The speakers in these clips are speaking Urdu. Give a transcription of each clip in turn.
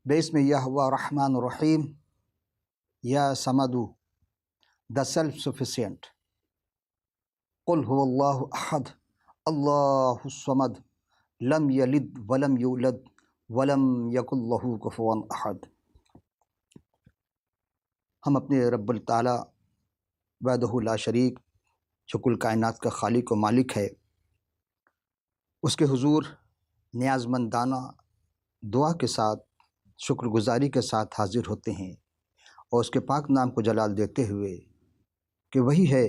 بسم یہوہ الرحمن الرحیم. یا سمدو the self-sufficient. قل هو اللہ احد اللہ الصمد لم یلد ولم یولد ولم یکن لہ کفوا احد. ہم اپنے رب التعالی وحدہ لا شریک جو کل کائنات کا خالق و مالک ہے اس کے حضور نیاز مندانہ دعا کے ساتھ شکر گزاری کے ساتھ حاضر ہوتے ہیں اور اس کے پاک نام کو جلال دیتے ہوئے کہ وہی ہے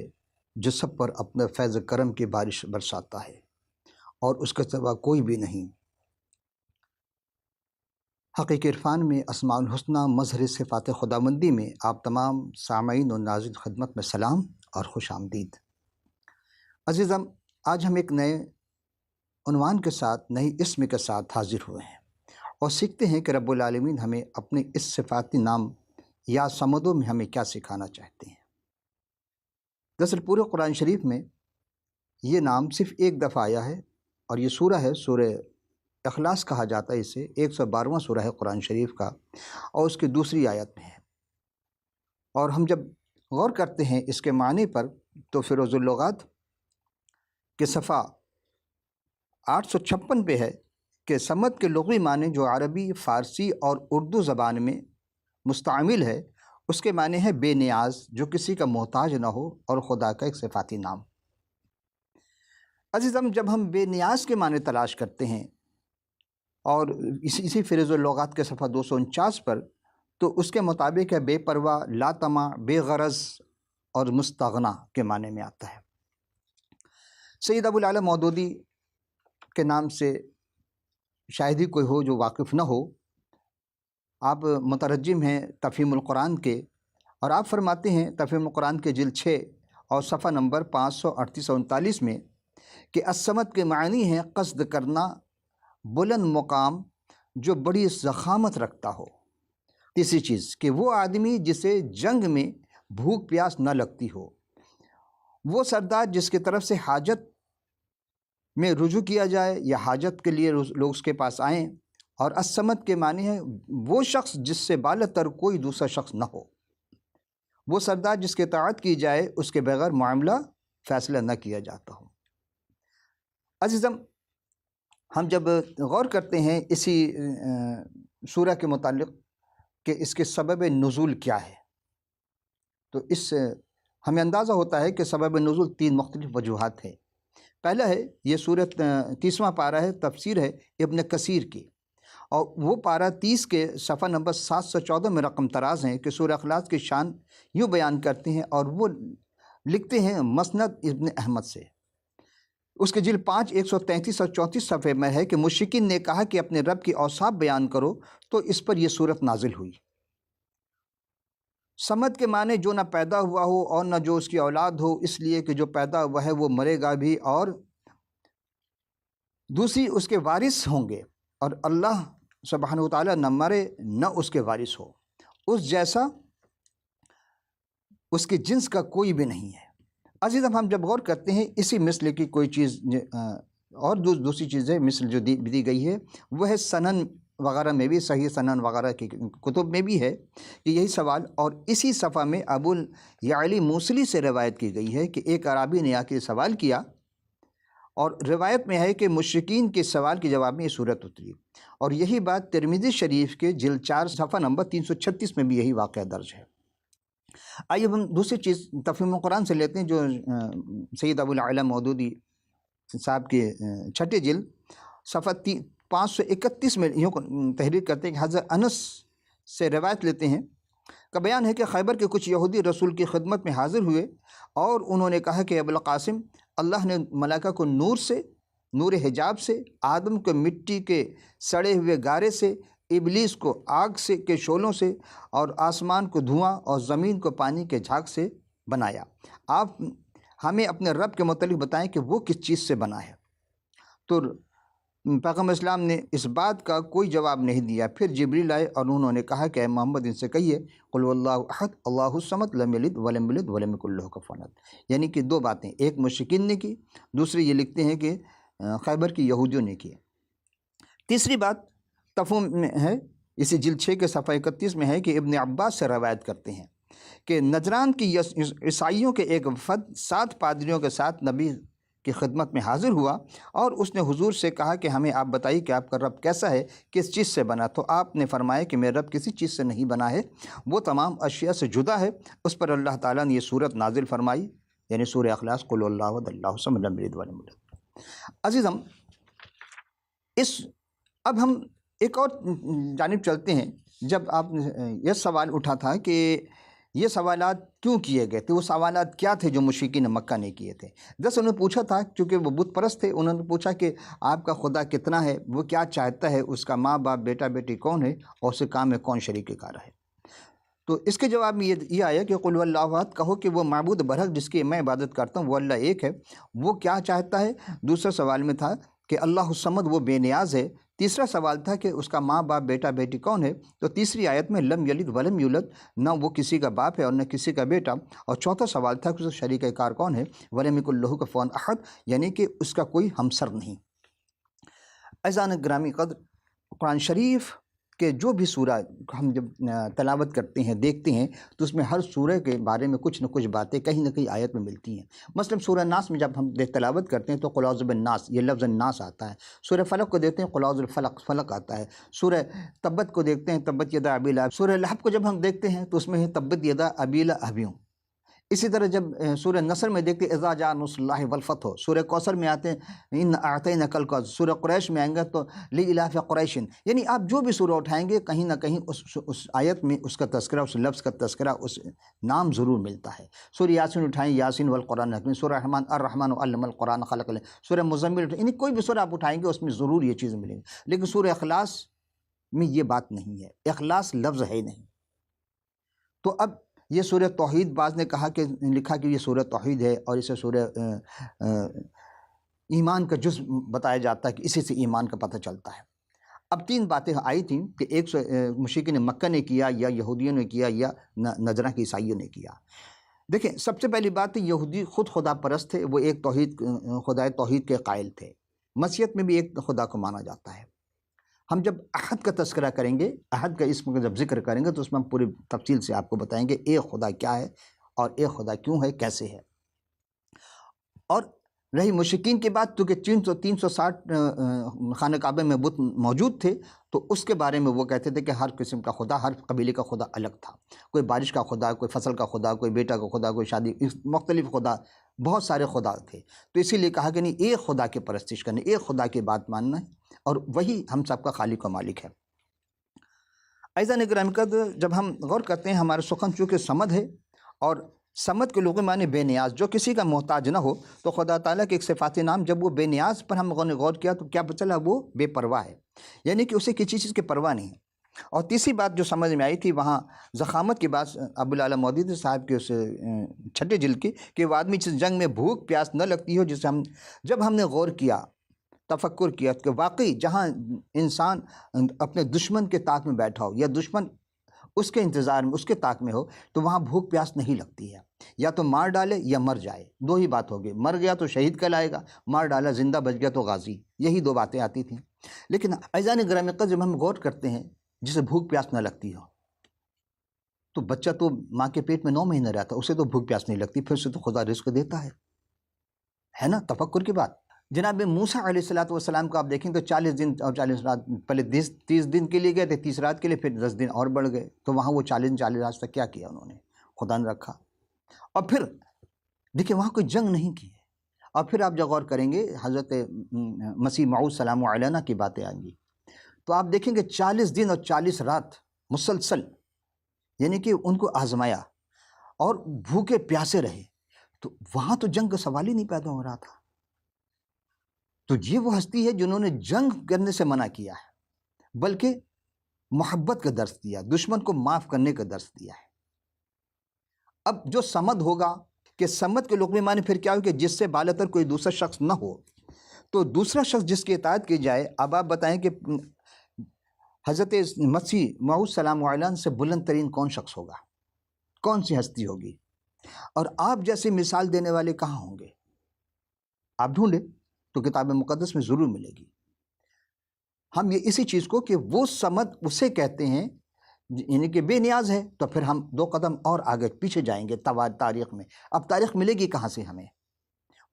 جو سب پر اپنے فیض کرم کی بارش برساتا ہے اور اس کے سوا کوئی بھی نہیں. حقیقی عرفان میں اسماء الحسنہ مظہر صفات خداوندی میں آپ تمام سامعین و ناظرین خدمت میں سلام اور خوش آمدید. عزیزم، آج ہم ایک نئے عنوان کے ساتھ نئی اسم کے ساتھ حاضر ہوئے ہیں اور سیکھتے ہیں کہ رب العالمین ہمیں اپنے اس صفاتی نام یا سمدوں میں ہمیں کیا سکھانا چاہتے ہیں. دراصل پورے قرآن شریف میں یہ نام صرف ایک دفعہ آیا ہے اور یہ سورہ ہے، سورہ اخلاص کہا جاتا ہے اسے. 112واں سورہ ہے قرآن شریف کا اور اس کی دوسری آیت میں ہے. اور ہم جب غور کرتے ہیں اس کے معنی پر تو فیروز اللغات کے صفحہ 856 پہ ہے کہ سمد کے لغوی معنی جو عربی، فارسی اور اردو زبان میں مستعمل ہے اس کے معنی ہے بے نیاز، جو کسی کا محتاج نہ ہو اور خدا کا ایک صفاتی نام. عزیزم، جب ہم بے نیاز کے معنی تلاش کرتے ہیں اور اسی فیروز اللغات کے صفحہ 249 پر تو اس کے مطابق ہے بے پرواہ، لا طمع، بے غرض اور مستغنا کے معنی میں آتا ہے. سید ابو العلا مودودی کے نام سے شاید ہی کوئی ہو جو واقف نہ ہو. آپ مترجم ہیں تفہیم القرآن کے اور آپ فرماتے ہیں تفہیم القرآن کے جلد 6 اور صفحہ نمبر 538-39 میں کہ الصمد کے معنی ہے قصد کرنا، بلند مقام، جو بڑی ضخامت رکھتا ہو. تیسری چیز کہ وہ آدمی جسے جنگ میں بھوک پیاس نہ لگتی ہو، وہ سردار جس کی طرف سے حاجت میں رجوع کیا جائے یا حاجت کے لیے لوگ اس کے پاس آئیں. اور الصمد کے معنی ہے وہ شخص جس سے بالاتر کوئی دوسرا شخص نہ ہو، وہ سردار جس کی اطاعت کی جائے، اس کے بغیر معاملہ فیصلہ نہ کیا جاتا ہو. عزیزم، ہم جب غور کرتے ہیں اسی سورہ کے متعلق کہ اس کے سبب نزول کیا ہے تو اس سے ہمیں اندازہ ہوتا ہے کہ سبب نزول 3 مختلف وجوہات ہیں. پہلا ہے یہ سورۃ 30واں پارہ ہے، تفسیر ہے ابن کثیر کی، اور وہ پارہ 30 کے صفحہ نمبر 714 میں رقم طراز ہیں کہ سورہ اخلاص کی شان یوں بیان کرتے ہیں اور وہ لکھتے ہیں مسند ابن احمد سے. اس کے جلد 5 133 اور 34 صفحے میں ہے کہ مشرکین نے کہا کہ اپنے رب کی اوصاف بیان کرو تو اس پر یہ صورت نازل ہوئی. سمد کے معنی جو نہ پیدا ہوا ہو اور نہ جو اس کی اولاد ہو، اس لیے کہ جو پیدا ہوا ہے وہ مرے گا بھی اور دوسری اس کے وارث ہوں گے، اور اللہ سبحانہ وتعالیٰ نہ مرے نہ اس کے وارث ہو، اس جیسا اس کے جنس کا کوئی بھی نہیں ہے. عزیز ہم جب غور کرتے ہیں اسی مثل کی کوئی چیز اور دوسری چیزیں مثل جو دی گئی ہے وہ ہے سنن وغیرہ میں بھی، صحیح سنن وغیرہ کی کتب میں بھی ہے کہ یہی سوال، اور اسی صفحہ میں ابو الیعلی موصلی سے روایت کی گئی ہے کہ ایک عرابی نے آ کے سوال کیا اور روایت میں ہے کہ مشرکین کے سوال کے جواب میں یہ صورت اتری. اور یہی بات ترمذی شریف کے جلد 4 صفحہ نمبر 336 میں بھی یہی واقعہ درج ہے. آئیے ہم دوسری چیز تفہیم القرآن سے لیتے ہیں جو سید ابو العلا مودودی صاحب کے 6 جلد صفحہ 531 میں یوں تحریر کرتے ہیں کہ حضرت انس سے روایت لیتے ہیں کا بیان ہے کہ خیبر کے کچھ یہودی رسول کی خدمت میں حاضر ہوئے اور انہوں نے کہا کہ ابو القاسم، اللہ نے ملائکہ کو نور حجاب سے، آدم کو مٹی کے سڑے ہوئے گارے سے، ابلیس کو آگ سے کے شعلوں سے، اور آسمان کو دھواں اور زمین کو پانی کے جھاگ سے بنایا. آپ ہمیں اپنے رب کے متعلق بتائیں کہ وہ کس چیز سے بنا ہے. تو پیغمبر اسلام نے اس بات کا کوئی جواب نہیں دیا. پھر جبریل آئے اور انہوں نے کہا کہ اے محمد ان سے کہیے قل اللہ احد اللہ الصمد لم یلد ولم یولد ولم یکن لہ کفوا احد. یعنی کہ 2 باتیں، ایک مشرکین نے کی، دوسری یہ لکھتے ہیں کہ خیبر کی یہودیوں نے کی. تیسری بات تفہیم میں ہے اسی جلد 6 کے صفحہ 31 میں ہے کہ ابن عباس سے روایت کرتے ہیں کہ نجران کی عیسائیوں کے ایک وفد 7 پادریوں کے ساتھ نبی کی خدمت میں حاضر ہوا اور اس نے حضور سے کہا کہ ہمیں آپ بتائیے کہ آپ کا رب کیسا ہے، کس چیز سے بنا؟ تو آپ نے فرمایا کہ میرا رب کسی چیز سے نہیں بنا ہے، وہ تمام اشیاء سے جدا ہے۔ اس پر اللہ تعالیٰ نے یہ صورت نازل فرمائی، یعنی سورہ اخلاص، قل اللہ احد اللہ الصمد لم یلد ولم یولد۔ عزیزم، اب ہم ایک اور جانب چلتے ہیں۔ جب آپ نے یہ سوال اٹھا تھا کہ یہ سوالات کیوں کیے گئے تھے، وہ سوالات کیا تھے جو مشرکین مکہ نے کیے تھے؟ جیسے انہوں نے پوچھا تھا، چونکہ وہ بت پرست تھے، انہوں نے پوچھا کہ آپ کا خدا کتنا ہے، وہ کیا چاہتا ہے، اس کا ماں باپ بیٹا بیٹی کون ہے، اور اس کے کام میں کون شریک کار ہے؟ تو اس کے جواب میں یہ آیا کہ قل اللہ احد، کہو کہ وہ معبود برحق جس کی میں عبادت کرتا ہوں وہ اللہ ایک ہے، وہ کیا چاہتا ہے؟ دوسرے سوال میں تھا کہ اللہ الصمد، وہ بے نیاز ہے۔ تیسرا سوال تھا کہ اس کا ماں باپ بیٹا بیٹی کون ہے؟ تو تیسری آیت میں لم یلد ولم یولد، نہ وہ کسی کا باپ ہے اور نہ کسی کا بیٹا۔ اور چوتھا سوال تھا کہ اس کا شریک کار کون ہے؟ ولم یکن لہ کفوا احد، یعنی کہ اس کا کوئی ہمسر نہیں۔ عزیزان گرامی قدر، قرآن شریف کہ جو بھی سورہ ہم جب تلاوت کرتے ہیں، دیکھتے ہیں، تو اس میں ہر سورہ کے بارے میں کچھ نہ کچھ باتیں کہیں نہ کہیں آیت میں ملتی ہیں۔ مثلا سورہ ناس میں جب ہم تلاوت کرتے ہیں تو قل اعوذ بالناس، یہ لفظ الناس آتا ہے۔ سورہ فلق کو دیکھتے ہیں، قل اعوذ بالفلق، فلق آتا ہے۔ سورہ تبت کو دیکھتے ہیں، تبت یدا ابی لہب۔ سورہ لہب کو جب ہم دیکھتے ہیں تو اس میں ہے تبت یدا ابی لہب۔ اسی طرح جب سورہ نصر میں دیکھتے ہیں اذا جاء نصر اللہ والفتح، سورہ کوثر میں آتے ہیں ان اعطیناک الکوثر، سورہ قریش میں آئیں گے تو لإلاف قریش، یعنی آپ جو بھی سورہ اٹھائیں گے کہیں نہ کہیں اس آیت میں اس کا تذکرہ، اس لفظ کا تذکرہ، اس نام ضرور ملتا ہے۔ سورہ یاسین اٹھائیں، یاسین والقرآن الحکیم، سورہ رحمان الرحمن علم القرآن خلق، سورہ مزمل اٹھائیں، یعنی کوئی بھی سورہ آپ اٹھائیں گے اس میں ضرور یہ چیز ملیں گی۔ لیکن سورہ اخلاص میں یہ بات نہیں ہے، اخلاص لفظ ہے ہی نہیں۔ تو اب یہ سورہ توحید، بعض نے کہا کہ لکھا کہ یہ سورہ توحید ہے اور اسے سورہ ایمان کا جز بتایا جاتا ہے کہ اسی سے ایمان کا پتہ چلتا ہے۔ اب 3 باتیں آئی تھیں کہ ایک مشرکین مکہ نے کیا، یا یہودیوں نے کیا، یا نجران کے عیسائیوں نے کیا۔ دیکھیں، سب سے پہلی بات، یہودی خود خدا پرست تھے، وہ ایک خدا توحید کے قائل تھے۔ مسیحیت میں بھی ایک خدا کو مانا جاتا ہے۔ ہم جب احد کا تذکرہ کریں گے، احد کا اسم کا جب ذکر کریں گے تو اس میں ہم پوری تفصیل سے آپ کو بتائیں گے ایک خدا کیا ہے اور ایک خدا کیوں ہے، کیسے ہے۔ اور رہی مشرکین کی بات، تو کہ 360 خانہ کعبہ میں بت موجود تھے، تو اس کے بارے میں وہ کہتے تھے کہ ہر قسم کا خدا، ہر قبیلے کا خدا الگ تھا۔ کوئی بارش کا خدا، کوئی فصل کا خدا، کوئی بیٹا کا خدا، کوئی شادی، مختلف خدا، بہت سارے خدا تھے۔ تو اسی لیے کہا کہ نہیں، ایک خدا کی پرستش کرنی، ایک خدا کی بات ماننا ہے، اور وہی ہم سب کا خالق و مالک ہے۔ عزیزان گرامی قدر، جب ہم غور کرتے ہیں، ہمارے سخن چونکہ سمد ہے، اور سمد کے لغوی معنی بے نیاز، جو کسی کا محتاج نہ ہو، تو خدا تعالیٰ کے ایک صفات نام جب وہ بے نیاز پر ہم غور کیا تو کیا پتہ چلا؟ وہ بے پرواہ ہے، یعنی کہ اسے کسی چیز کی پرواہ نہیں ہے۔ اور تیسری بات جو سمجھ میں آئی تھی وہاں ضخامت کی بات ابوالعالی مودودی صاحب کے اس 6 جلد کی، کہ وہ آدمی جس جنگ میں بھوک پیاس نہ لگتی ہو، جسے جب ہم نے غور کیا، تفکر کیا کہ واقعی جہاں انسان اپنے دشمن کے طاق میں بیٹھا ہو، یا دشمن اس کے انتظار میں، اس کے طاق میں ہو، تو وہاں بھوک پیاس نہیں لگتی ہے، یا تو مار ڈالے یا مر جائے، 2 ہی بات ہوگی، مر گیا تو شہید کہلائے گا، مار ڈالا زندہ بچ گیا تو غازی، یہی 2 باتیں آتی تھیں۔ لیکن عزیزان گرامی قدر، جب ہم غور کرتے ہیں جسے بھوک پیاس نہ لگتی ہو، تو بچہ تو ماں کے پیٹ میں 9 مہینے رہتا، اسے تو بھوک پیاس نہیں لگتی، پھر سے تو خدا رزق دیتا ہے نا؟ تفکر کی بات۔ جناب موسیٰ علیہ السلام کو آپ دیکھیں تو 40 دن اور 40 رات، پہلے 30 دن کے لیے گئے تھے، 30 رات کے لیے، پھر 10 دن اور بڑھ گئے، تو وہاں وہ 40 رات تک کیا کیا انہوں نے؟ خدا نے رکھا۔ اور پھر دیکھیں وہاں کوئی جنگ نہیں کی ہے۔ اور پھر آپ جب غور کریں گے، حضرت مسیح موعود سلام علیہ کی باتیں آئیں گی، تو آپ دیکھیں گے 40 دن اور 40 رات مسلسل، یعنی کہ ان کو آزمایا اور بھوکے پیاسے رہے، تو وہاں تو جنگ کا سوال ہی نہیں پیدا ہو رہا تھا۔ تو یہ وہ ہستی ہے جنہوں نے جنگ کرنے سے منع کیا ہے، بلکہ محبت کا درس دیا، دشمن کو معاف کرنے کا درس دیا ہے۔ اب جو سمد ہوگا، کہ سمد کے لغوی معنی پھر کیا ہو کہ جس سے بالاتر کوئی دوسرا شخص نہ ہو، تو دوسرا شخص جس کی اطاعت کی جائے۔ اب آپ بتائیں کہ حضرت مسیح موعود سلام علیہ سے بلند ترین کون شخص ہوگا؟ کون سی ہستی ہوگی؟ اور آپ جیسے مثال دینے والے کہاں ہوں گے؟ آپ ڈھونڈیں تو کتاب مقدس میں ضرور ملے گی۔ ہم یہ اسی چیز کو کہ وہ سمد اسے کہتے ہیں یعنی کہ بے نیاز ہے، تو پھر ہم 2 قدم اور آگے پیچھے جائیں گے تاریخ میں. اب تاریخ ملے گی کہاں سے ہمیں؟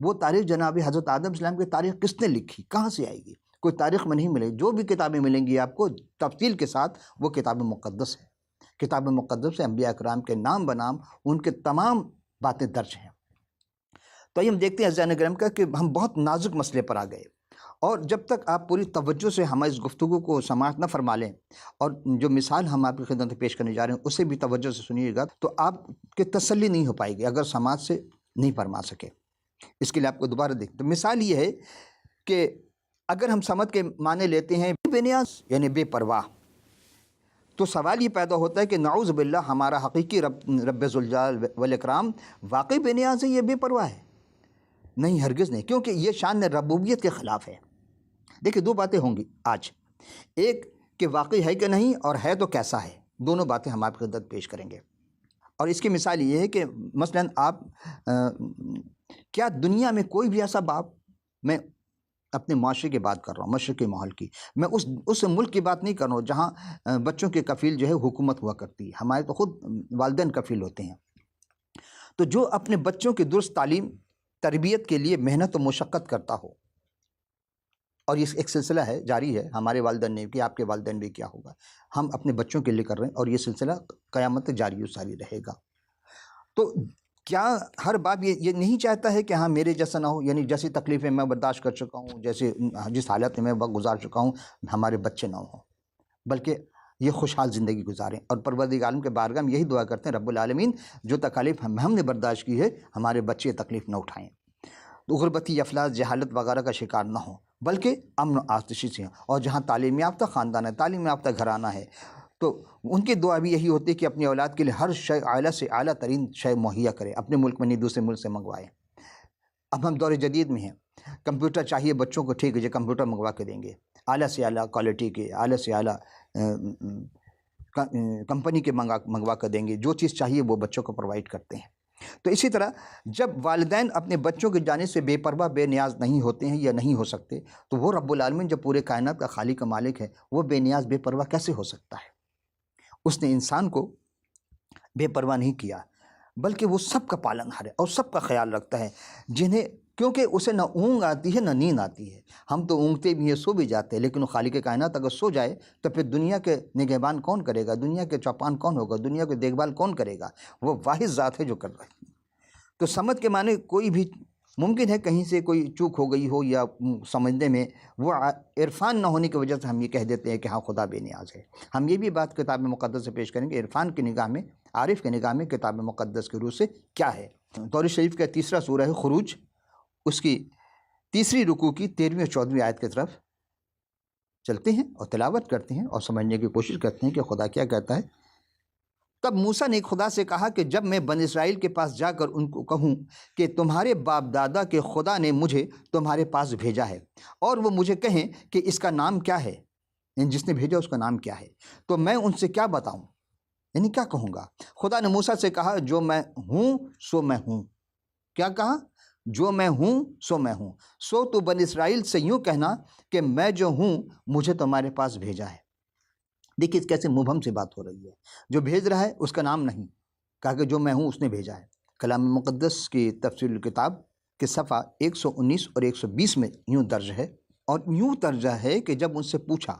وہ تاریخ جناب حضرت آدم علیہ السلام کی تاریخ کس نے لکھی؟ کہاں سے آئے گی؟ کوئی تاریخ میں نہیں ملے گی. جو بھی کتابیں ملیں گی آپ کو تفصیل کے ساتھ، وہ کتاب مقدس ہے. کتاب مقدس سے انبیاء کرام کے نام بنام ان کے تمام باتیں درج ہیں. تو ہم دیکھتے ہیں عزیزان کرام کا کہ ہم بہت نازک مسئلے پر آ گئے، اور جب تک آپ پوری توجہ سے ہماری اس گفتگو کو سماعت نہ فرما لیں، اور جو مثال ہم آپ کی خدمت میں پیش کرنے جا رہے ہیں اسے بھی توجہ سے سنیے گا، تو آپ کی تسلی نہیں ہو پائے گی اگر سماعت سے نہیں فرما سکے. اس کے لیے آپ کو دوبارہ دیکھیں تو مثال یہ ہے کہ اگر ہم سمد کے معنی لیتے ہیں بے نیاز یعنی بے پرواہ، تو سوال یہ پیدا ہوتا ہے کہ نعوذ باللہ ہمارا حقیقی رب ذوالجلال والاکرام واقعی بے نیاز ہے، یہ بے پرواہ ہے؟ نہیں، ہرگز نہیں، کیونکہ یہ شان ربوبیت کے خلاف ہے. دیکھیں 2 باتیں ہوں گی آج، ایک کہ واقعی ہے کہ نہیں، اور ہے تو کیسا ہے. دونوں باتیں ہم آپ کی خدمت پیش کریں گے. اور اس کی مثال یہ ہے کہ مثلا آپ کیا دنیا میں کوئی بھی ایسا باپ، میں اپنے معاشرے کی بات کر رہا ہوں، مشرقی ماحول کی، میں اس ملک کی بات نہیں کر رہا ہوں جہاں بچوں کے کفیل جو ہے حکومت ہوا کرتی ہے. ہمارے تو خود والدین کفیل ہوتے ہیں. تو جو اپنے بچوں کی درست تعلیم تربیت کے لیے محنت و مشقت کرتا ہو، اور یہ ایک سلسلہ ہے، جاری ہے، ہمارے والدین نے کہ آپ کے والدین بھی کیا ہوگا، ہم اپنے بچوں کے لیے کر رہے ہیں، اور یہ سلسلہ قیامت تک جاری و ساری رہے گا. تو کیا ہر باپ یہ نہیں چاہتا ہے کہ ہاں میرے جیسا نہ ہو، یعنی جیسی تکلیفیں میں برداشت کر چکا ہوں، جس حالت میں وقت گزار چکا ہوں، ہمارے بچے نہ ہوں، بلکہ یہ خوشحال زندگی گزاریں. اور پروردگار عالم کے بارگاہ میں یہی دعا کرتے ہیں، رب العالمین جو تکالیف ہم نے برداشت کی ہے، ہمارے بچے تکلیف نہ اٹھائیں، تو غربتی، افلاس، جہالت وغیرہ کا شکار نہ ہوں، بلکہ امن و آسودگی سے ہوں. اور جہاں تعلیم یافتہ خاندان ہے، تعلیم یافتہ گھرانہ ہے، تو ان کی دعا بھی یہی ہوتی ہے کہ اپنی اولاد کے لیے ہر شے اعلیٰ سے اعلیٰ ترین شے مہیا کرے، اپنے ملک میں نہیں دوسرے ملک سے منگوائے. اب ہم دور جدید میں ہیں، کمپیوٹر چاہیے بچوں کو، ٹھیک ہے، جو کمپیوٹر منگوا کے دیں گے، اعلیٰ سے اعلیٰ کوالٹی کے، اعلیٰ سے اعلیٰ کمپنی کے منگوا کر دیں گے. جو چیز چاہیے وہ بچوں کو پرووائڈ کرتے ہیں. تو اسی طرح جب والدین اپنے بچوں کی جانب سے بے پرواہ بے نیاز نہیں ہوتے ہیں یا نہیں ہو سکتے، تو وہ رب العالمین جو پورے کائنات کا خالق و مالک ہے، وہ بے نیاز بے پرواہ کیسے ہو سکتا ہے؟ اس نے انسان کو بے پرواہ نہیں کیا، بلکہ وہ سب کا پالن ہار ہے اور سب کا خیال رکھتا ہے، جنہیں کیونکہ اسے نہ اونگ آتی ہے نہ نیند آتی ہے. ہم تو اونگتے بھی ہیں، سو بھی جاتے ہیں، لیکن وہ خالق کائنات اگر سو جائے تو پھر دنیا کے نگہبان کون کرے گا؟ دنیا کے چوپان کون ہوگا؟ دنیا کی دیکھ بھال کون کرے گا؟ وہ واحد ذات ہے جو کر رہا ہے. تو سمجھ کے معنی کوئی بھی ممکن ہے کہیں سے کوئی چوک ہو گئی ہو یا سمجھنے میں، وہ عرفان نہ ہونے کی وجہ سے ہم یہ کہہ دیتے ہیں کہ ہاں خدا بے نیاز ہے. ہم یہ بھی بات کتاب مقدس سے پیش کریں گے، عرفان کی نگاہ میں، عارف کی نگاہ میں کتاب مقدس کے روح سے کیا ہے. توریت شریف کا تیسرا سورہ ہے خروج، اس کی تیسری رکوع کی 13ویں اور 14ویں آیت کی طرف چلتے ہیں اور تلاوت کرتے ہیں اور سمجھنے کی کوشش کرتے ہیں کہ خدا کیا کہتا ہے. تب موسیٰ نے خدا سے کہا کہ جب میں بنی اسرائیل کے پاس جا کر ان کو کہوں کہ تمہارے باپ دادا کے خدا نے مجھے تمہارے پاس بھیجا ہے، اور وہ مجھے کہیں کہ اس کا نام کیا ہے، یعنی جس نے بھیجا اس کا نام کیا ہے، تو میں ان سے کیا بتاؤں، یعنی کیا کہوں گا. خدا نے موسیٰ سے کہا جو میں ہوں سو میں ہوں. کیا کہا؟ جو میں ہوں سو میں ہوں. سو تو بنی اسرائیل سے یوں کہنا کہ میں جو ہوں مجھے تمہارے پاس بھیجا ہے. دیکھیے کیسے مبہم سے بات ہو رہی ہے. جو بھیج رہا ہے اس کا نام نہیں کہا کہ جو میں ہوں اس نے بھیجا ہے. کلام مقدس کی تفسیر الکتاب کے صفحہ 119 اور 120 میں یوں درج ہے، اور یوں درجہ ہے کہ جب ان سے پوچھا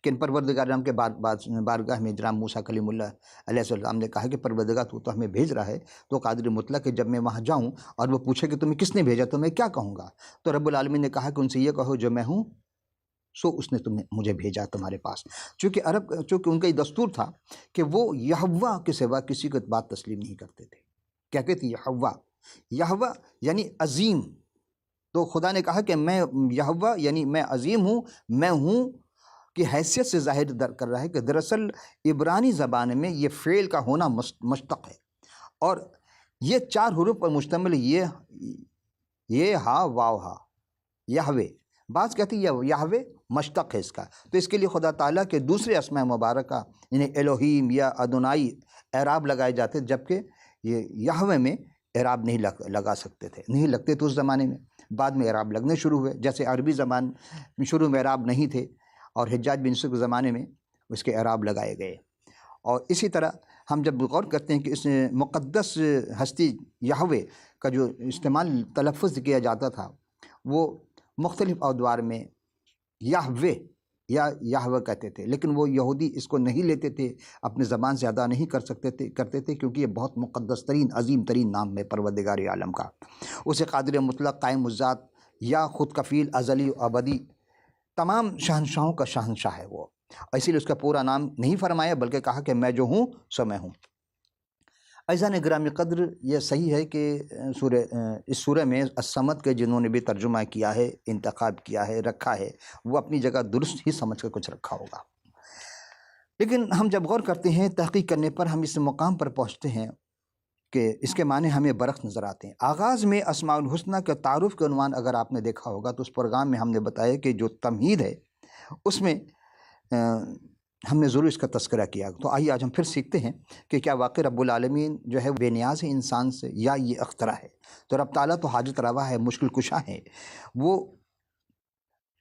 کہ پروردگار عالم کے بارگاہ میں جناب موسیٰ کلیم اللہ علیہ السلام نے کہا کہ پروردگار تو ہمیں بھیج رہا ہے، تو قادر مطلق ہے جب میں وہاں جاؤں اور وہ پوچھے کہ تمہیں کس نے بھیجا تو میں کیا کہوں گا. تو رب العالمین نے کہا کہ ان سے یہ کہو جو میں ہوں سو اس نے مجھے بھیجا تمہارے پاس. چونکہ ان کا یہ دستور تھا کہ وہ یہوہ کے سوا کسی کو بات تسلیم نہیں کرتے تھے. کیا کہتے یہوہ یعنی عظیم. تو خدا نے کہا کہ میں یہوہ یعنی میں عظیم ہوں، میں ہوں کی حیثیت سے ظاہر کر رہا ہے کہ دراصل عبرانی زبان میں یہ فعل کا ہونا مشتق ہے، اور یہ 4 حروف پر مشتمل یہ ہا واو ہا یہوے. بعض کہتے ہیں یہوے مشتق ہے اس کا، تو اس کے لیے خدا تعالیٰ کے دوسرے اسماء مبارکہ یعنی الوہیم یا ادونائی اعراب لگائے جاتے، جبکہ یہ یہوے میں اعراب نہیں لگا سکتے تھے، نہیں لگتے تھے اس زمانے میں. بعد میں اعراب لگنے شروع ہوئے، جیسے عربی زبان میں شروع میں اعراب نہیں تھے، اور حجاج بن یوسف کے زمانے میں اس کے اعراب لگائے گئے۔ اور اسی طرح ہم جب غور کرتے ہیں کہ اس مقدس ہستی یہوہ کا جو استعمال تلفظ کیا جاتا تھا وہ مختلف ادوار میں یہوہ یا یہوہ کہتے تھے، لیکن وہ یہودی اس کو نہیں لیتے تھے، اپنے زبان سے ادا نہیں کرتے تھے کیونکہ یہ بہت مقدس ترین عظیم ترین نام ہے پروردگار عالم کا۔ اسے قادر مطلق، قائم الذات یا خود کفیل، ازلی و ابدی، تمام شہنشاہوں کا شہنشاہ ہے وہ، اور اسی لیے اس کا پورا نام نہیں فرمایا بلکہ کہا کہ میں جو ہوں سو میں ہوں۔ عزیزان گرامی قدر، یہ صحیح ہے کہ اس سورہ میں الصمد کے جنہوں نے بھی ترجمہ کیا ہے، انتخاب کیا ہے، رکھا ہے، وہ اپنی جگہ درست ہی سمجھ کر کچھ رکھا ہوگا، لیکن ہم جب غور کرتے ہیں، تحقیق کرنے پر ہم اس مقام پر پہنچتے ہیں کہ اس کے معنی ہمیں برعکس نظر آتے ہیں۔ آغاز میں اسماء الحسنہ کے تعارف کے عنوان اگر آپ نے دیکھا ہوگا تو اس پروگرام میں ہم نے بتایا کہ جو تمہید ہے اس میں ہم نے ضرور اس کا تذکرہ کیا۔ تو آئیے آج ہم پھر سیکھتے ہیں کہ کیا واقع رب العالمین جو ہے بے نیاز ہے انسان سے یا یہ اختراع ہے؟ تو رب تعالیٰ تو حاجت روا ہے، مشکل کشا ہے وہ۔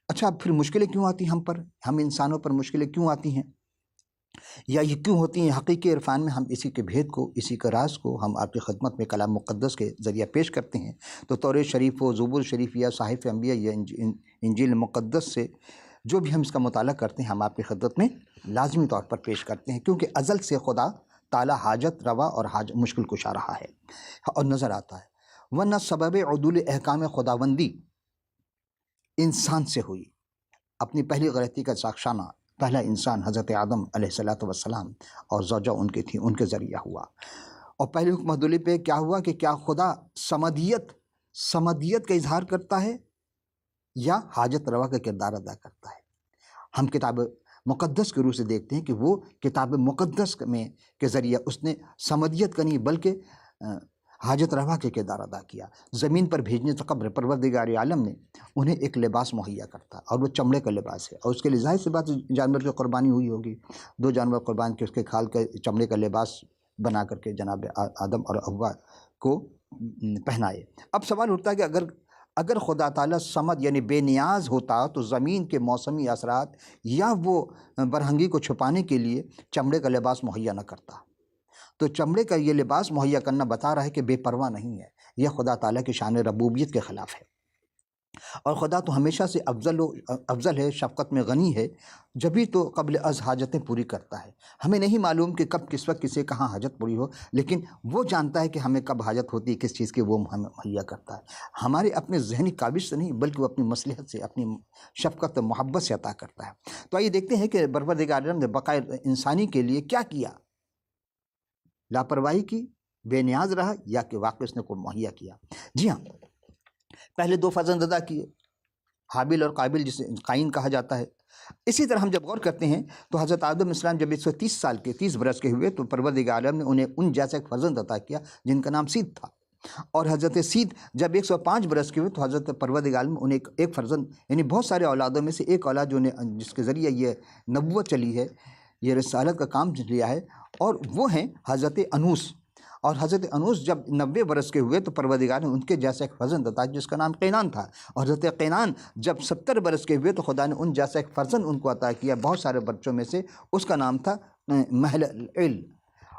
اچھا، پھر مشکلیں کیوں آتی ہیں ہم پر، ہم انسانوں پر مشکلیں کیوں آتی ہیں یا یہ کیوں ہوتی ہیں؟ حقیقی عرفان میں ہم اسی کے بھید کو، اسی کے راز کو ہم آپ کی خدمت میں کلام مقدس کے ذریعہ پیش کرتے ہیں۔ تو توریت شریف و زبور شریف یا صحائف انبیاء یا انجیل مقدس سے جو بھی ہم اس کا مطالعہ کرتے ہیں ہم آپ کی خدمت میں لازمی طور پر پیش کرتے ہیں، کیونکہ ازل سے خدا تعالیٰ حاجت روا اور مشکل کشا رہا ہے اور نظر آتا ہے، ورنہ سبب عدول احکام خداوندی انسان سے ہوئی۔ اپنی پہلی غلطی کا ساخشانہ پہلا انسان حضرت آدم علیہ السلام اور زوجہ ان کی تھی، ان کے ذریعہ ہوا۔ اور پہلی حکم عدولی پہ کیا ہوا کہ کیا خدا سمدیت کا اظہار کرتا ہے یا حاجت روا کا کردار ادا کرتا ہے؟ ہم کتاب مقدس کے روح سے دیکھتے ہیں کہ وہ کتاب مقدس میں کے ذریعہ اس نے سمدیت کا نہیں بلکہ حاجت روا کے کردار ادا کیا۔ زمین پر بھیجنے سے قبل پروردگار عالم نے انہیں ایک لباس مہیا کرتا اور وہ چمڑے کا لباس ہے، اور اس کے لیے ظاہر سی بات جانور کی قربانی ہوئی ہوگی، 2 جانور قربان کے اس کے کھال کے چمڑے کا لباس بنا کر کے جناب آدم اور حوا کو پہنائے۔ اب سوال اٹھتا ہے کہ اگر خدا تعالیٰ صمد یعنی بے نیاز ہوتا تو زمین کے موسمی اثرات یا وہ برہنگی کو چھپانے کے لیے چمڑے کا لباس مہیا نہ کرتا۔ تو چمڑے کا یہ لباس مہیا کرنا بتا رہا ہے کہ بے پرواہ نہیں ہے، یہ خدا تعالیٰ کی شان ربوبیت کے خلاف ہے۔ اور خدا تو ہمیشہ سے افضل ہے، شفقت میں غنی ہے، جبھی تو قبل از حاجتیں پوری کرتا ہے۔ ہمیں نہیں معلوم کہ کب کس وقت کسے کہاں حاجت پوری ہو، لیکن وہ جانتا ہے کہ ہمیں کب حاجت ہوتی ہے، کس چیز کی، وہ ہمیں مہیا کرتا ہے۔ ہمارے اپنے ذہنی کاوش سے نہیں بلکہ وہ اپنی مصلحت سے، اپنی شفقت و محبت سے عطا کرتا ہے۔ تو آئیے دیکھتے ہیں کہ پروردگار عالم نے بقائے انسانی کے لیے کیا کیا، لاپرواہی کی، بے نیاز رہا یا کہ واقعی اس نے کو مہیا کیا۔ جی ہاں، پہلے 2 فرزند ادا کیے، حابل اور قابل، جسے قائن کہا جاتا ہے۔ اسی طرح ہم جب غور کرتے ہیں تو حضرت آدم علیہ السلام جب 130 برس کے ہوئے تو پروردگار عالم نے انہیں ان جیسا ایک فرزند عطا کیا جن کا نام سید تھا، اور حضرت سید جب 105 برس کے ہوئے تو حضرت پروردگار عالم نے انہیں ایک فرزند، یعنی بہت سارے اولادوں میں سے ایک اولاد جس کے ذریعے یہ نبوت چلی ہے، یہ رسالت کا کام لیا ہے، اور وہ ہیں حضرت انوس۔ اور حضرت انوس جب 90 برس کے ہوئے تو پروردگار نے ان کے جیسا ایک فرزند عطا جس کا نام قینان تھا، اور حضرت قینان جب 70 برس کے ہوئے تو خدا نے ان جیسا ایک فرزند ان کو عطا کیا، بہت سارے بچوں میں سے اس کا نام تھا مہلعل۔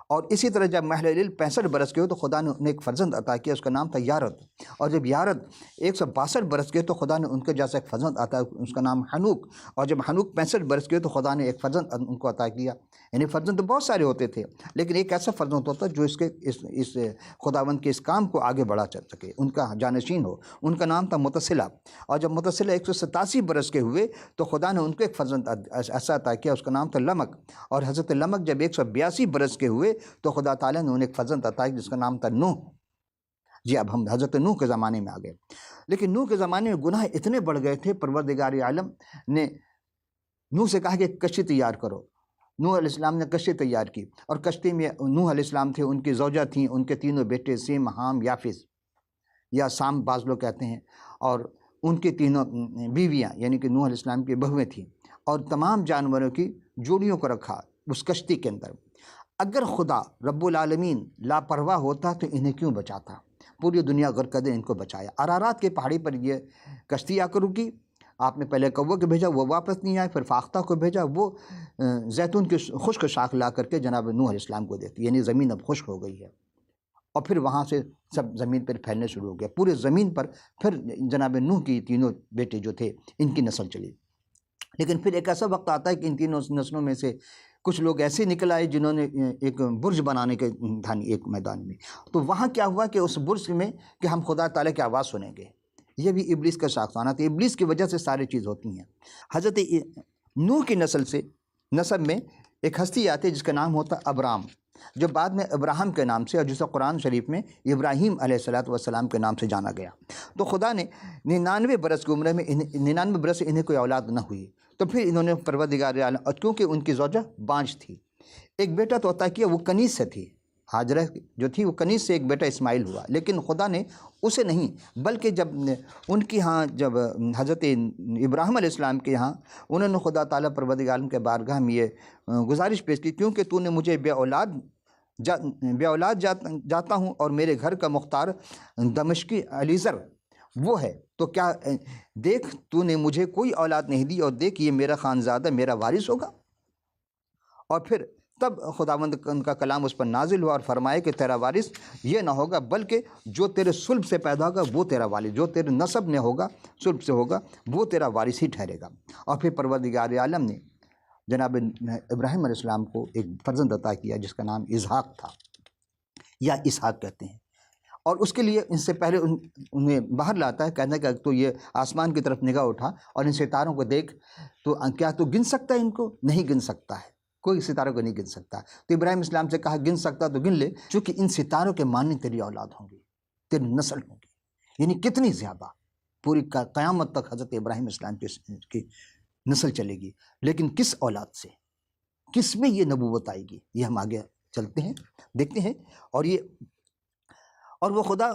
اور اسی طرح جب مہلعل 65 برس کے ہوئے تو خدا نے انہیں ایک فرزند عطا کیا، اس کا نام تھا یارد۔ اور جب یارد 162 برس کے تو خدا نے ان کے جیسا ایک فرزند عطا، اس کا نام حنوک۔ اور جب حنوک 65 برس کے ہوئے تو خدا نے ایک فرزند ان کو عطا کیا۔ یعنی فرزند تو بہت سارے ہوتے تھے، لیکن ایک ایسا فرزند ہوتا جو اس خداوند کے اس کام کو آگے بڑھا سکے، ان کا جانشین ہو۔ ان کا نام تھا متصلہ۔ اور جب متصلہ 187 برس کے ہوئے تو خدا نے ان کو ایک فرزند ایسا عطا کیا، اس کا نام تھا لمک۔ اور حضرت لمک جب 182 برس کے ہوئے تو خدا تعالیٰ نے انہیں ایک فرزند عطا کیا جس کا نام تھا نوح۔ جی اب ہم حضرت نوح کے زمانے میں آ گئے، لیکن نوح کے زمانے میں گناہ اتنے بڑھ گئے تھے، پروردگار عالم نے نوح سے کہا کہ کشتی تیار کرو۔ نوح علیہ السلام نے کشتی تیار کی، اور کشتی میں نوح علیہ السلام تھے، ان کی زوجہ تھیں، ان کے 3 بیٹے سیم، حام، یافس یا سام بعض لوگ کہتے ہیں، اور ان کی 3 بیویاں یعنی کہ نوح علیہ السلام کی بہویں تھیں، اور تمام جانوروں کی جوڑیوں کو رکھا اس کشتی کے اندر۔ اگر خدا رب العالمین لاپرواہ ہوتا تو انہیں کیوں بچاتا؟ پوری دنیا غرق کر دے، ان کو بچایا۔ ارارات کے پہاڑی پر یہ کشتی آ کر رکی، آپ نے پہلے کوے کو بھیجا، وہ واپس نہیں آئے، پھر فاختہ کو بھیجا، وہ زیتون کی خشک شاخ لا کر کے جناب نوح علیہ السلام کو دیتی، یعنی زمین اب خشک ہو گئی ہے، اور پھر وہاں سے سب زمین پر پھیلنے شروع ہو گیا، پورے زمین پر پھر جناب نوح کی تینوں بیٹے جو تھے ان کی نسل چلی۔ لیکن پھر ایک ایسا وقت آتا ہے کہ ان تینوں نسلوں میں سے کچھ لوگ ایسے نکل آئے جنہوں نے ایک برج بنانے کے دھانی ایک میدان میں، تو وہاں کیا ہوا کہ اس برج میں کہ ہم خدا تعالیٰ کی آواز سنیں گے، یہ بھی ابلیس کا ساختانہ تھا، ابلیس کی وجہ سے ساری چیز ہوتی ہیں۔ حضرت نوح کی نسب میں ایک ہستی آتی ہے جس کا نام ہوتا ابرام، جو بعد میں ابراہم کے نام سے اور جسے قرآن شریف میں ابراہیم علیہ السلام کے نام سے جانا گیا۔ تو خدا نے 99 برس کی عمر میں 99 برس سے انہیں کوئی اولاد نہ ہوئی، تو پھر انہوں نے پروردگار عالم، اور کیونکہ ان کی زوجہ بانجھ تھی، ایک بیٹا تو عطا کیا، وہ کنیز سے تھی، ہاجرہ جو تھی وہ کنیز سے ایک بیٹا اسماعیل ہوا، لیکن خدا نے اسے نہیں، بلکہ جب ان کی ہاں جب حضرت ابراہیم علیہ السلام کے یہاں انہوں نے خدا تعالیٰ پروردگار عالم کے بارگاہ میں یہ گزارش پیش کی، کیونکہ تو نے مجھے بے اولاد جاتا ہوں، اور میرے گھر کا مختار دمشقی علیزر وہ ہے، تو کیا دیکھ تو نے مجھے کوئی اولاد نہیں دی، اور دیکھ یہ میرا خانزادہ میرا وارث ہوگا۔ اور پھر تب خداوند کا کلام اس پر نازل ہوا اور فرمائے کہ تیرا وارث یہ نہ ہوگا، بلکہ جو تیرے صلب سے پیدا ہوگا وہ تیرا والد، جو تیرے نسب میں ہوگا، صلب سے ہوگا، وہ تیرا وارث ہی ٹھہرے گا۔ اور پھر پروردگار عالم نے جناب ابراہیم علیہ السلام کو ایک فرزند عطا کیا جس کا نام اسحاق تھا، یا اسحاق کہتے ہیں، اور اس کے لیے ان سے پہلے انہیں باہر لاتا ہے، کہنے کا تو یہ آسمان کی طرف نگاہ اٹھا اور ان ستاروں کو دیکھ، تو کیا تو گن سکتا ہے ان کو؟ نہیں گن سکتا ہے، کوئی ستاروں کو نہیں گن سکتا۔ تو ابراہیم اسلام سے کہا گن سکتا تو گن لے، چونکہ ان ستاروں کے ماننے تیری اولاد ہوں گی، تیری نسل ہوگی، یعنی کتنی زیادہ، پوری قیامت تک حضرت ابراہیم اسلام کی نسل چلے گی، لیکن کس اولاد سے، کس میں یہ نبوت آئے گی، یہ ہم آگے چلتے ہیں دیکھتے ہیں۔ اور وہ خدا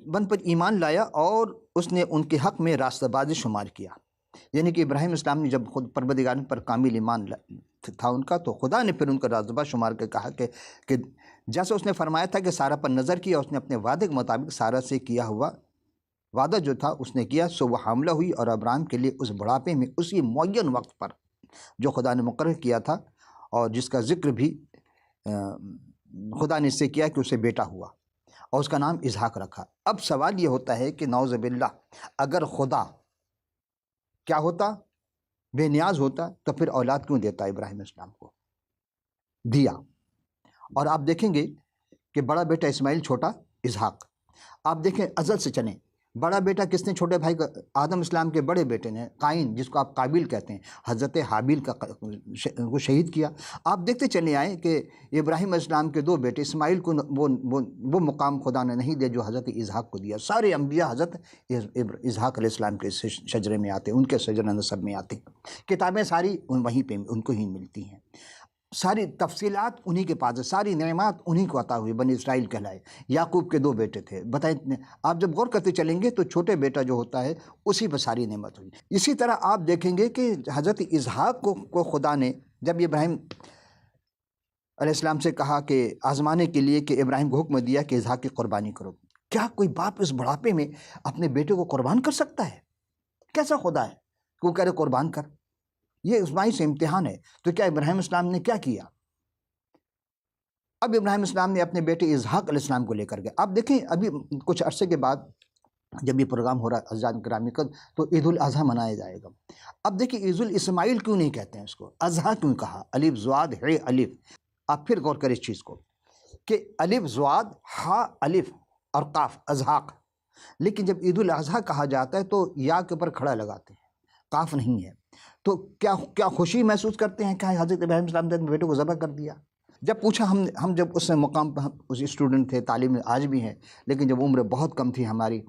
بند پر ایمان لایا اور اس نے ان کے حق میں راستہ بازی شمار کیا، یعنی کہ ابراہیم اسلام نے جب خود پروردگار پر کامل ایمان تھا ان کا، تو خدا نے پھر ان کا راستہ باز شمار کے کہا کہ جیسے اس نے فرمایا تھا کہ سارہ پر نظر کیا، اس نے اپنے وعدے کے مطابق سارہ سے کیا ہوا وعدہ جو تھا اس نے کیا، سو وہ حاملہ ہوئی، اور ابراہیم کے لیے اس بڑھاپے میں اسی معین وقت پر جو خدا نے مقرر کیا تھا، اور جس کا ذکر بھی خدا نے اس سے کیا کہ اسے بیٹا ہوا، اور اس کا نام اسحاق رکھا۔ اب سوال یہ ہوتا ہے کہ نعوذ باللہ، اگر خدا کیا ہوتا، بے نیاز ہوتا، تو پھر اولاد کیوں دیتا ابراہیم اسلام کو؟ دیا۔ اور آپ دیکھیں گے کہ بڑا بیٹا اسماعیل، چھوٹا اسحاق۔ آپ دیکھیں ازل سے چلیں، بڑا بیٹا کس نے چھوٹے بھائی کا؟ آدم اسلام کے بڑے بیٹے نے، قائن، جس کو آپ قابیل کہتے ہیں، حضرت حابیل کو شہید کیا۔ آپ دیکھتے چلے آئے کہ ابراہیم اسلام کے دو بیٹے، اسماعیل کو وہ مقام خدا نے نہیں دیا جو حضرت اسحاق کو دیا۔ سارے انبیاء حضرت اسحاق علیہ السلام کے شجرے میں آتے ہیں، ان کے شجرہ نسب میں آتے ہیں، کتابیں ساری وہیں پہ ان کو ہی ملتی ہیں، ساری تفصیلات انہی کے پاس ہے، ساری نعمات انہی کو عطا ہوئی، بنی اسرائیل کہلائے۔ یعقوب کے دو بیٹے تھے، بتائیں، آپ جب غور کرتے چلیں گے تو چھوٹے بیٹا جو ہوتا ہے اسی پہ ساری نعمت ہوئی۔ اسی طرح آپ دیکھیں گے کہ حضرت اسحاق کو خدا نے جب ابراہیم علیہ السلام سے کہا کہ آزمانے کے لیے، کہ ابراہیم کو حکم دیا کہ اسحاق کی قربانی کرو۔ کیا کوئی باپ اس بڑھاپے میں اپنے بیٹے کو قربان کر سکتا ہے؟ کیسا خدا ہے کہ وہ کہہ رہے قربان کر؟ یہ اسماعیل سے امتحان ہے۔ تو کیا ابراہیم اسلام نے کیا کیا؟ اب ابراہیم اسلام نے اپنے بیٹے اسحاق علیہ السلام کو لے کر گئے۔ آپ دیکھیں ابھی کچھ عرصے کے بعد جب یہ پروگرام ہو رہا ہے عزیزان گرامی قدر، تو عید الاضحیٰ منایا جائے گا۔ اب دیکھیں عید الاسماعیل کیوں نہیں کہتے ہیں اس کو، اضحیٰ کیوں کہا؟ الف زواد ہے الف۔ آپ پھر غور کریں اس چیز کو کہ الف زواد ہا الف اور قاف، اضحاق، لیکن جب عید الاضحیٰ کہا جاتا ہے تو یا کے اوپر کھڑا لگاتے ہیں، قاف نہیں ہے۔ تو کیا خوشی محسوس کرتے ہیں کہ حضرت ابراہیم السلام نے بیٹے کو ذبح کر دیا؟ جب پوچھا ہم جب اس مقام پر اس اسٹوڈنٹ تھے، تعلیم میں آج بھی ہیں، لیکن جب عمر بہت کم تھی، ہماری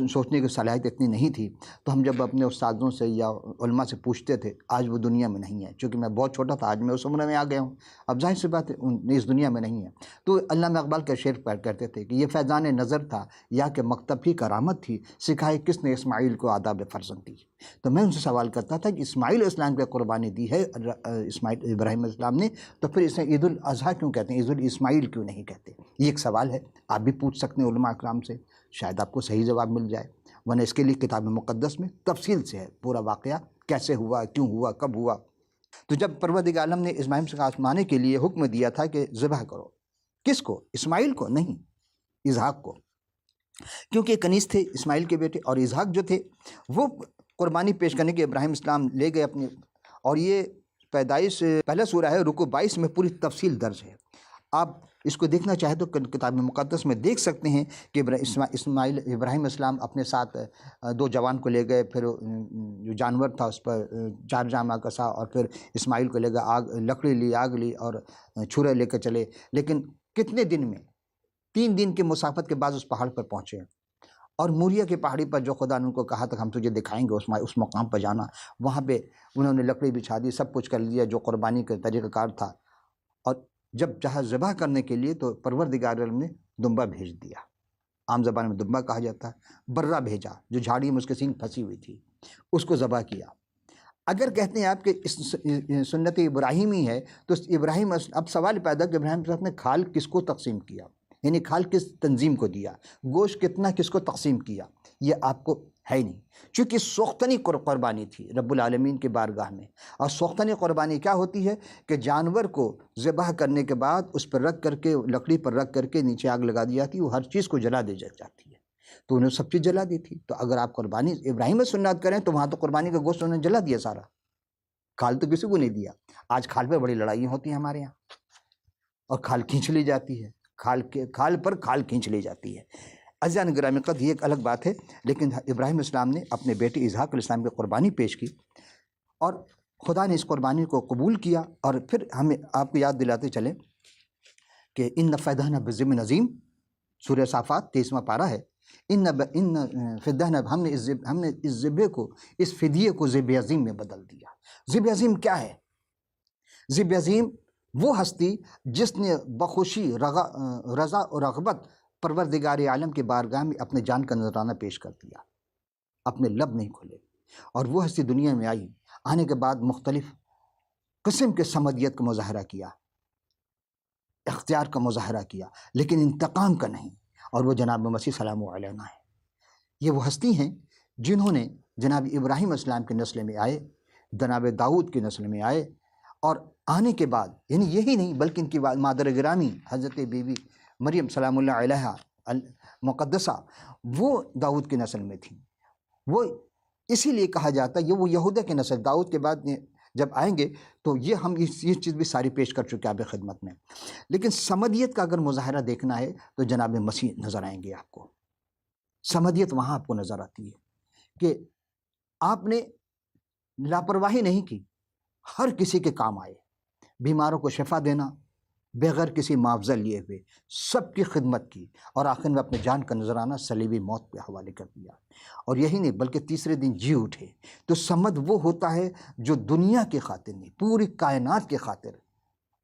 سوچنے کی صلاحیت اتنی نہیں تھی، تو ہم جب اپنے استادوں سے یا علماء سے پوچھتے تھے، آج وہ دنیا میں نہیں ہے، چونکہ میں بہت چھوٹا تھا، آج میں اس عمر میں آ گیا ہوں، اب ظاہر سی بات ہے اس دنیا میں نہیں ہے۔ تو علامہ اقبال کا شعر کہتے تھے کہ یہ فیضان نظر تھا یا کہ مکتب ہی کرامت تھی، سکھائے کس نے اسماعیل کو آداب فرزند دی۔ تو میں ان سے سوال کرتا تھا کہ اسماعیل اسلام کی قربانی دی ہے ابراہیم اسلام نے، تو پھر اسے عید الاضحیٰ کیوں کہتے ہیں، عید الاسماعیل کیوں نہیں کہتے؟ یہ ایک سوال ہے، آپ بھی پوچھ سکتے ہیں علماء اکرام سے، شاید آپ کو صحیح جواب مل جائے۔ ورنہ اس کے لیے کتاب مقدس میں تفصیل سے ہے پورا واقعہ، کیسے ہوا، کیوں ہوا، کب ہوا۔ تو جب پروردگار عالم نے اسماعیل سے آزمانے کے لیے حکم دیا تھا کہ ذبح کرو، کس کو؟ اسماعیل کو نہیں، اسحاق کو، کیونکہ یہ کنیز تھے اسماعیل کے بیٹے، اور اسحاق جو تھے وہ قربانی پیش کرنے کے ابراہیم اسلام لے گئے اپنے، اور یہ پیدائش پہلا سورہ ہے رکوع 22 میں پوری تفصیل درج ہے۔ آپ اس کو دیکھنا چاہیں تو کتاب مقدس میں دیکھ سکتے ہیں کہ ابراہیم اسلام اپنے ساتھ 2 جوان کو لے گئے، پھر جو جانور تھا اس پر 4 جامہ کسا، اور پھر اسماعیل کو لے گئے، آگ لکڑی لی، آگ لی اور چھرے لے کر چلے، لیکن کتنے دن میں؟ 3 دن کے مسافت کے بعد اس پہاڑ پر پہنچے، اور موریا کی پہاڑی پر جو خدا نے ان کو کہا تھا ہم تجھے دکھائیں گے اس مقام پر جانا، وہاں پہ انہوں نے لکڑی بچھا دی، سب کچھ کر لیا جو قربانی کا طریقہ کار تھا، اور جب جہاں ذبح کرنے کے لیے تو پروردگار عالم نے دمبا بھیج دیا، عام زبان میں دمبا کہا جاتا ہے، برہ بھیجا جو جھاڑی میں اس کے سینگ پھنسی ہوئی تھی، اس کو ذبح کیا۔ اگر کہتے ہیں آپ کہ سنت ابراہیمی ہے تو ابراہیم، اب سوال پیدا کہ ابراہیم صاحب نے کھال کس کو تقسیم کیا، یعنی کھال کس تنظیم کو دیا، گوشت کتنا کس کو تقسیم کیا، یہ آپ کو ہے ہی نہیں، چونکہ سوختنی قربانی تھی رب العالمین کی بارگاہ میں۔ اور سوختنی قربانی کیا ہوتی ہے کہ جانور کو ذبح کرنے کے بعد اس پر رکھ کر کے، لکڑی پر رکھ کر کے نیچے آگ لگا دی جاتی ہے، وہ ہر چیز کو جلا دی جاتی ہے، تو انہوں نے سب چیز جلا دی تھی۔ تو اگر آپ قربانی ابراہیم میں سنت کریں تو وہاں تو قربانی کا گوشت انہوں نے جلا دیا سارا، کھال تو کسی کو نہیں دیا۔ آج کھال پہ بڑی لڑائیاں ہوتی ہیں ہمارے یہاں، اور کھال کھینچ لی جاتی ہے، کھال پر کھال کھینچ لی جاتی ہے۔ عزیزان گرامی قدر، یہ ایک الگ بات ہے، لیکن ابراہیم اسلام نے اپنے بیٹے اسحاق علیہ السلام کی قربانی پیش کی، اور خدا نے اس قربانی کو قبول کیا۔ اور پھر ہمیں آپ کو یاد دلاتے چلیں کہ ان فدینا بذبح عظیم، سورہ صافات 23واں پارہ ہے، ان فدینا، ہم نے اس ذبح کو، اس فدیے کو ذبح عظیم میں بدل دیا۔ ذبح عظیم کیا ہے؟ ذبح عظیم وہ ہستی جس نے بخوشی، رضا اور رغبت پروردگار عالم کے بارگاہ میں اپنے جان کا نذرانہ پیش کر دیا، اپنے لب نہیں کھولے، اور وہ ہستی دنیا میں آئی، آنے کے بعد مختلف قسم کے سمدیت کا مظاہرہ کیا، اختیار کا مظاہرہ کیا، لیکن انتقام کا نہیں، اور وہ جناب مسیح سلام علیہ ہے۔ یہ وہ ہستی ہیں جنہوں نے جناب ابراہیم اسلام کی نسل میں آئے، جناب داؤد کی نسل میں آئے، اور آنے کے بعد یعنی یہی نہیں بلکہ ان کی مادر گرامی حضرت بی بی مریم سلام اللہ علیہ مقدسہ وہ داؤد کی نسل میں تھیں۔ وہ اسی لیے کہا جاتا ہے یہ وہ یہودا کی نسل، داؤد کے بعد جب آئیں گے تو یہ ہم یہ چیز بھی ساری پیش کر چکے آپ خدمت میں۔ لیکن سمدیت کا اگر مظاہرہ دیکھنا ہے تو جناب مسیح نظر آئیں گے آپ کو۔ سمدیت وہاں آپ کو نظر آتی ہے کہ آپ نے لاپرواہی نہیں کی، ہر کسی کے کام آئے، بیماروں کو شفا دینا بغیر کسی معاوضہ لیے ہوئے، سب کی خدمت کی، اور آخر میں اپنے جان کا نذرانہ صلیبی موت پہ حوالے کر دیا۔ اور یہی نہیں بلکہ تیسرے دن جی اٹھے۔ تو سمد وہ ہوتا ہے جو دنیا کی خاطر نہیں، پوری کائنات کی خاطر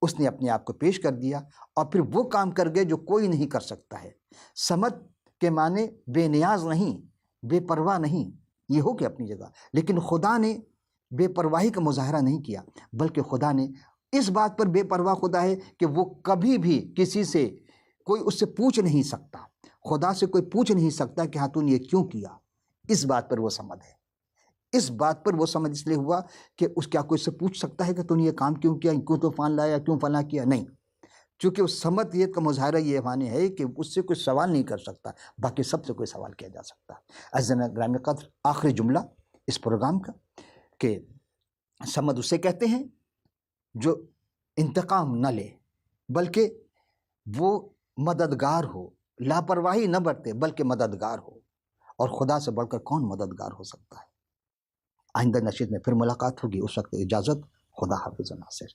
اس نے اپنے آپ کو پیش کر دیا، اور پھر وہ کام کر گئے جو کوئی نہیں کر سکتا ہے۔ سمد کے معنی بے نیاز نہیں، بے پرواہ نہیں، یہ ہو کہ اپنی جگہ، لیکن خدا نے بے پرواہی کا مظاہرہ نہیں کیا، بلکہ خدا نے اس بات پر بے پرواہ خدا ہے کہ وہ کبھی بھی کسی سے، کوئی اس سے پوچھ نہیں سکتا، خدا سے کوئی پوچھ نہیں سکتا کہ ہاں تو نے یہ کیوں کیا۔ اس بات پر وہ سمد ہے، اس بات پر وہ سمجھ اس لیے ہوا کہ اس کیا کوئی سے پوچھ سکتا ہے کہ تو نے یہ کام کیوں کیا، کیوں طوفان لایا، کیوں فلاں کیا؟ نہیں، چونکہ اس سمدیت کا مظاہرہ یہ معنی ہے کہ اس سے کوئی سوال نہیں کر سکتا، باقی سب سے کوئی سوال کیا جا سکتا۔ عزیزان گرامی قدر، آخری جملہ اس پروگرام کا کہ سمد اسے کہتے ہیں جو انتقام نہ لے بلکہ وہ مددگار ہو، لاپرواہی نہ برتے بلکہ مددگار ہو، اور خدا سے بڑھ کر کون مددگار ہو سکتا ہے۔ آئندہ نشید میں پھر ملاقات ہوگی، اس وقت اجازت، خدا حافظ و ناصر۔